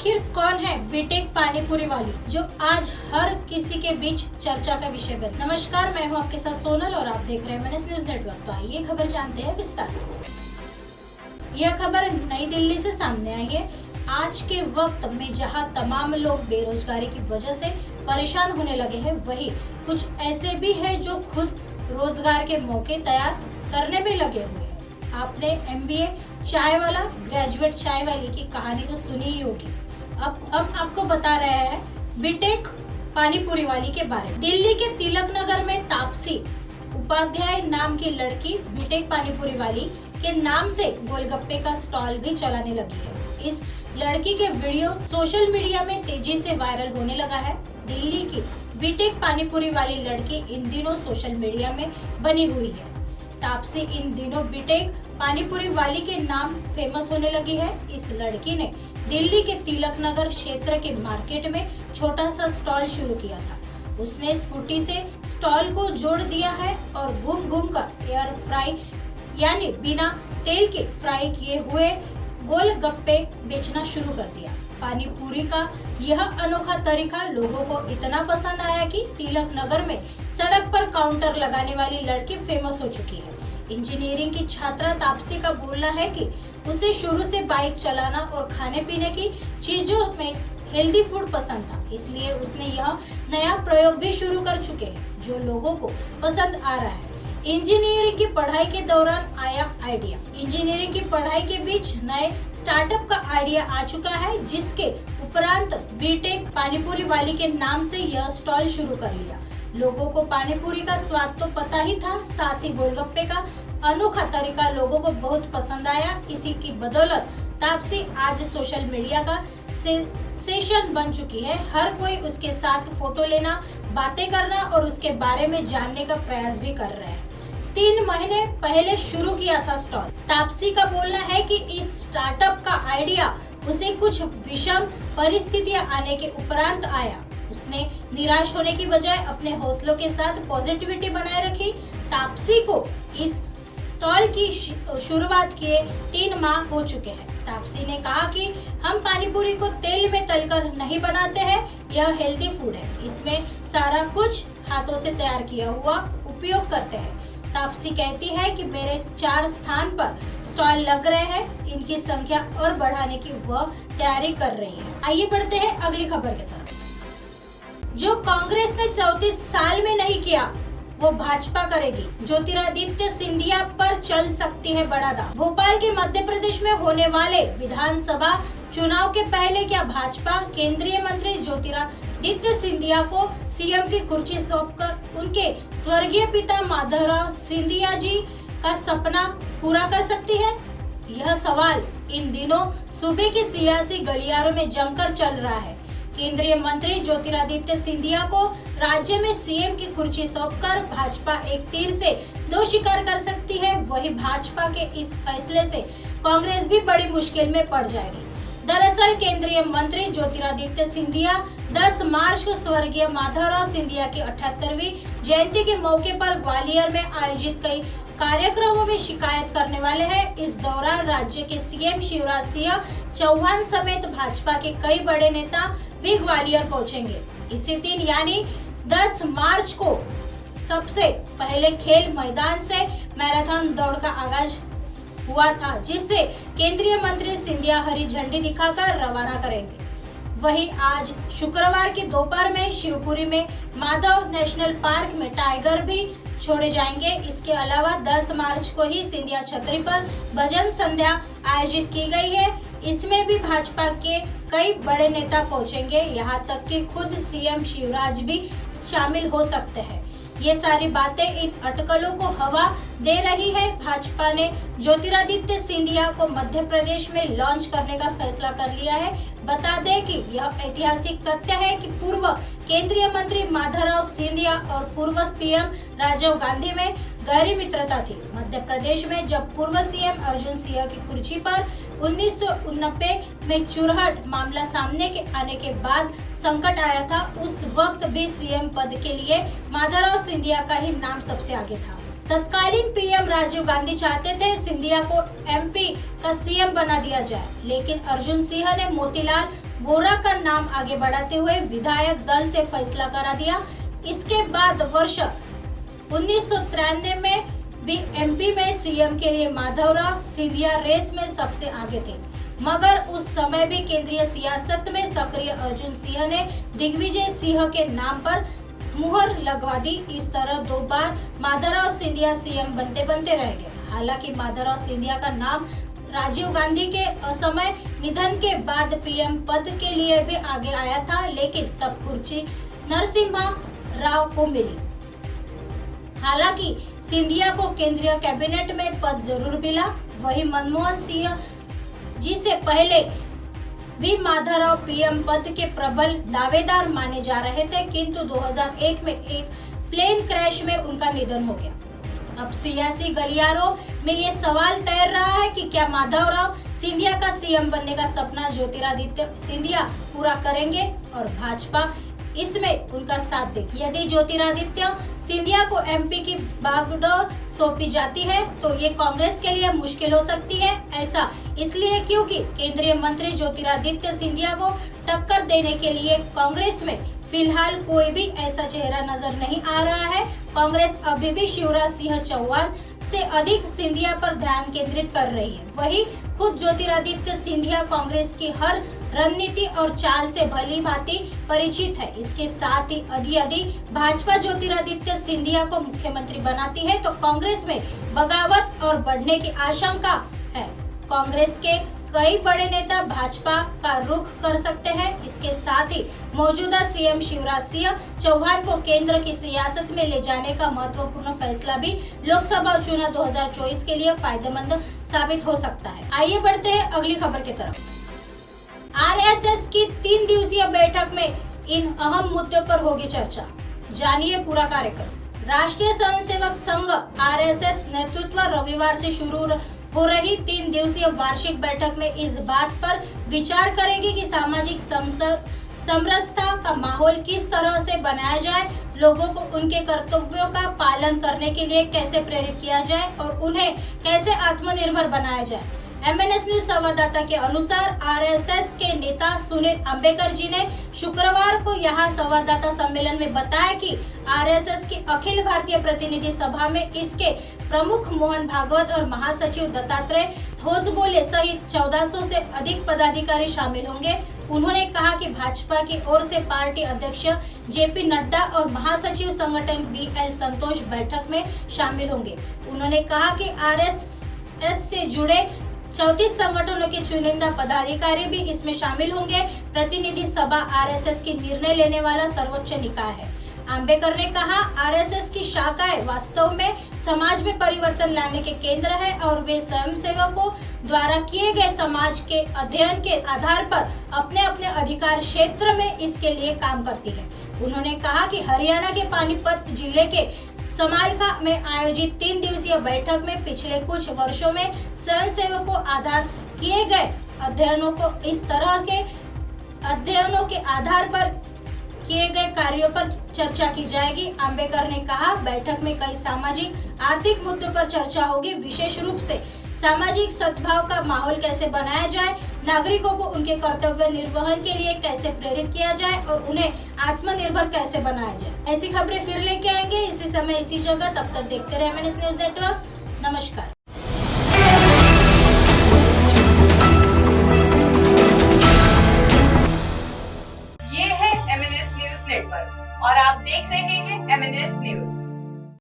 आखिर कौन है बीटेक पानीपुरी वाली जो आज हर किसी के बीच चर्चा का विषय बन। नमस्कार, मैं हूं आपके साथ सोनल और आप देख रहे हैं MNS न्यूज नेटवर्क। तो आइए खबर जानते हैं विस्तार से। यह खबर नई दिल्ली से सामने आई है। आज के वक्त में जहां तमाम लोग बेरोजगारी की वजह से परेशान होने लगे हैं, वहीं कुछ ऐसे भी हैं जो खुद रोजगार के मौके तैयार करने में लगे हुए हैं। आपने MBA चाय वाला, ग्रेजुएट चाय वाली की कहानी तो सुनी ही होगी। अब आपको बता रहे हैं बीटेक पानीपुरी वाली के बारे में। दिल्ली के तिलक नगर में तापसी उपाध्याय नाम की लड़की बीटेक पानीपुरी वाली के नाम से गोलगप्पे का स्टॉल भी चलाने लगी है। इस लड़की के वीडियो सोशल मीडिया में तेजी से वायरल होने लगा है। दिल्ली की बीटेक पानीपुरी वाली लड़की इन दिनों सोशल मीडिया में बनी हुई है। तापसी इन दिनों बीटेक पानीपुरी वाली के नाम फेमस होने लगी है। इस लड़की ने दिल्ली के तिलक नगर क्षेत्र के मार्केट में छोटा सा स्टॉल शुरू किया था। उसने स्कूटी से स्टॉल को जोड़ दिया है और घूम घूम कर एयर फ्राई यानी बिना तेल के फ्राई किए हुए गोलगप्पे बेचना शुरू कर दिया। पानीपुरी का यह अनोखा तरीका लोगों को इतना पसंद आया कि तिलक नगर में सड़क पर काउंटर लगाने वाली लड़की फेमस हो चुकी है। इंजीनियरिंग की छात्रा तापसी का बोलना है कि उसे शुरू से बाइक चलाना और खाने पीने की चीजों में हेल्दी फूड पसंद था, इसलिए उसने यह नया प्रयोग भी शुरू कर चुके हैं जो लोगों को पसंद आ रहा है। इंजीनियरिंग की पढ़ाई के दौरान आया आइडिया। इंजीनियरिंग की पढ़ाई के बीच नए स्टार्टअप का आइडिया आ चुका है, जिसके उपरांत बीटेक पानीपुरी वाली के नाम से यह स्टॉल शुरू कर लिया। लोगों को पानीपुरी का स्वाद तो पता ही था, साथ ही गोलगप्पे का अनोखा तरीका लोगों को बहुत पसंद आया। इसी की बदौलत तापसी आज सोशल मीडिया का सेंसेशन बन चुकी है। हर कोई उसके साथ फोटो लेना, बातें करना और उसके बारे में जानने का प्रयास भी कर रहे हैं। 3 महीने पहले शुरू किया था स्टॉल। तापसी का बोलना है कि इस स्टार्टअप का आइडिया उसे कुछ विषम परिस्थितियां आने के उपरांत आया। उसने निराश होने की बजाय अपने हौसलों के साथ पॉजिटिविटी बनाए रखी। तापसी को इस स्टॉल की शुरुआत किए 3 माह हो चुके हैं। तापसी ने कहा कि हम पानीपुरी को तेल में तलकर नहीं बनाते हैं, यह हेल्दी फूड है। इसमें सारा कुछ हाथों से तैयार किया हुआ उपयोग करते हैं। तापसी कहती है कि मेरे 4 स्थान पर स्टॉल लग रहे हैं, इनकी संख्या और बढ़ाने की वह तैयारी कर रही है। आइए बढ़ते हैं अगली खबर की तरफ। जो कांग्रेस ने 34 साल में नहीं किया वो भाजपा करेगी। ज्योतिरादित्य सिंधिया पर चल सकती है बड़ा दांव। भोपाल के मध्य प्रदेश में होने वाले विधानसभा चुनाव के पहले क्या भाजपा केंद्रीय मंत्री ज्योतिरादित्य सिंधिया को सीएम की कुर्सी सौंपकर उनके स्वर्गीय पिता माधवराव सिंधिया जी का सपना पूरा कर सकती है? यह सवाल इन दिनों सूबे की सियासी गलियारों में जमकर चल रहा है। केंद्रीय मंत्री ज्योतिरादित्य सिंधिया को राज्य में सीएम की कुर्सी सौंपकर भाजपा एक तीर से 2 शिकार कर सकती है। वही भाजपा के इस फैसले से कांग्रेस भी बड़ी मुश्किल में पड़ जाएगी। दरअसल केंद्रीय मंत्री ज्योतिरादित्य सिंधिया 10 मार्च को स्वर्गीय माधवराव सिंधिया की 78वीं जयंती के मौके पर ग्वालियर में आयोजित कई कार्यक्रमों में शिकायत करने वाले हैं। इस दौरान राज्य के सीएम शिवराज सिंह चौहान समेत भाजपा के कई बड़े नेता भी ग्वालियर पहुंचेंगे। इसी दिन यानी 10 मार्च को सबसे पहले खेल मैदान से मैराथन दौड़ का आगाज हुआ था, जिससे केंद्रीय मंत्री सिंधिया हरी झंडी दिखाकर रवाना करेंगे। वहीं आज शुक्रवार की दोपहर में शिवपुरी में माधव नेशनल पार्क में टाइगर भी छोड़े जाएंगे। इसके अलावा 10 मार्च को ही सिंधिया छतरी पर भजन संध्या आयोजित की गई है। इसमें भी भाजपा के कई बड़े नेता पहुंचेंगे, यहां तक कि खुद सीएम शिवराज भी शामिल हो सकते हैं। ये सारी बातें इन अटकलों को हवा दे रही है। भाजपा ने ज्योतिरादित्य सिंधिया को मध्य प्रदेश में लॉन्च करने का फैसला कर लिया है। बता दें कि यह ऐतिहासिक तथ्य है कि पूर्व केंद्रीय मंत्री माधवराव सिंधिया और पूर्व पीएम राजीव गांधी में गहरी मित्रता थी। मध्य प्रदेश में जब पूर्व सीएम अर्जुन सिंह की कुर्सी पर 1989 में चुरहट मामला सामने के आने के बाद संकट आया था, उस वक्त भी सीएम पद के लिए माधवराव सिंधिया का ही नाम सबसे आगे था। तत्कालीन पीएम राजीव गांधी चाहते थे सिंधिया को एमपी का सीएम बना दिया जाए, लेकिन अर्जुन सिंह ने मोतीलाल वोरा का नाम आगे बढ़ाते हुए विधायक दल से फैसला करा दिया। इसके बाद वर्ष 1993 में भी एमपी में सीएम के लिए माधवराव सिंधिया रेस में सबसे आगे थे, मगर उस समय भी केंद्रीय सियासत में सक्रिय अर्जुन सिंह ने दिग्विजय सिंह के नाम पर मुहर लगवा दी। इस तरह 2 बार माधवराव सिंधिया सीएम बनते बनते रह गए। हालांकि माधवराव सिंधिया का नाम राजीव गांधी के असमय निधन के बाद पीएम पद के लिए भी आगे आया था, लेकिन तब कुर्सी नरसिम्हा राव को मिली। हालांकि सिंधिया को केंद्रीय कैबिनेट में पद जरूर मिला। वही मनमोहन सिंह जी से पहले भी माधवराव पीएम पद के प्रबल दावेदार माने जा रहे थे, किंतु 2001 में एक प्लेन क्रैश में उनका निधन हो गया। अब सियासी गलियारों में ये सवाल तैर रहा है कि क्या माधवराव सिंधिया का सीएम बनने का सपना ज्योतिरादित्य सिंधिया पूरा करेंगे और भाजपा इसमें उनका साथ देगी। यदि ज्योतिरादित्य सिंधिया को एमपी की बागडोर सौंपी जाती है तो ये कांग्रेस के लिए मुश्किल हो सकती है। ऐसा इसलिए क्योंकि केंद्रीय मंत्री ज्योतिरादित्य सिंधिया को टक्कर देने के लिए कांग्रेस में फिलहाल कोई भी ऐसा चेहरा नजर नहीं आ रहा है। कांग्रेस अभी भी शिवराज सिंह चौहान से अधिक सिंधिया पर ध्यान केंद्रित कर रही है। वही खुद ज्योतिरादित्य सिंधिया कांग्रेस की हर रणनीति और चाल से भली भांति परिचित है। इसके साथ ही यदि भाजपा ज्योतिरादित्य सिंधिया को मुख्यमंत्री बनाती है तो कांग्रेस में बगावत और बढ़ने की आशंका है। कांग्रेस के कई बड़े नेता भाजपा का रुख कर सकते हैं। इसके साथ ही मौजूदा सीएम शिवराज सिंह चौहान को केंद्र की सियासत में ले जाने का महत्वपूर्ण फैसला भी लोकसभा चुनाव 2024 के लिए फायदेमंद साबित हो सकता है। आइए बढ़ते हैं अगली खबर की तरफ। आरएसएस की 3 दिवसीय बैठक में इन अहम मुद्दों पर होगी चर्चा। जानिए पूरा कार्यक्रम। राष्ट्रीय स्वयंसेवक संघ आरएसएस नेतृत्व रविवार से शुरू हो रही 3 दिवसीय वार्षिक बैठक में इस बात पर विचार करेगी कि सामाजिक समरसता का माहौल किस तरह से बनाया जाए, लोगों को उनके कर्तव्यों का पालन करने के लिए कैसे प्रेरित किया जाए और उन्हें कैसे आत्मनिर्भर बनाया जाए। एमएनएस न्यूज संवाददाता के अनुसार आरएसएस के नेता सुनील अंबेकर जी ने शुक्रवार को यहां संवाददाता सम्मेलन में बताया कि आरएसएस की अखिल भारतीय प्रतिनिधि सभा में इसके प्रमुख मोहन भागवत और महासचिव दत्तात्रेय होसबोले सहित 1400 से अधिक पदाधिकारी शामिल होंगे। उन्होंने कहा कि भाजपा की ओर से पार्टी अध्यक्ष जेपी नड्डा और महासचिव संगठन बीएल संतोष बैठक में शामिल होंगे। उन्होंने कहा कि आरएसएस से जुड़े 34 संगठनों के चुनिंदा पदाधिकारी भी इसमें शामिल होंगे। प्रतिनिधि सभा आरएसएस की निर्णय लेने वाला सर्वोच्च निकाय है। अंबेकर ने कहा, आरएसएस की शाखाएं वास्तव में समाज में परिवर्तन लाने के केंद्र है और वे स्वयंसेवकों द्वारा किए गए समाज के अध्ययन के आधार पर अपने अपने अधिकार क्षेत्र में इसके लिए काम करती है। उन्होंने कहा कि हरियाणा के पानीपत जिले के समालखा में आयोजित 3 दिवसीय बैठक में पिछले कुछ वर्षों में स्वयंसेवकों आधार किए गए अध्ययनों को इस तरह के अध्ययनों के आधार पर किए गए कार्यों पर चर्चा की जाएगी। अंबेकर ने कहा, बैठक में कई सामाजिक आर्थिक मुद्दों पर चर्चा होगी, विशेष रूप से सामाजिक सद्भाव का माहौल कैसे बनाया जाए, नागरिकों को उनके कर्तव्य निर्वहन के लिए कैसे प्रेरित किया जाए और उन्हें आत्मनिर्भर कैसे बनाया जाए। ऐसी खबरें फिर लेके आएंगे इसी समय इसी जगह। तब तक देखते रहे एमएनएस न्यूज नेटवर्क। नमस्कार। ये है एमएनएस न्यूज नेटवर्क और आप देख रहे हैं एमएनएस न्यूज।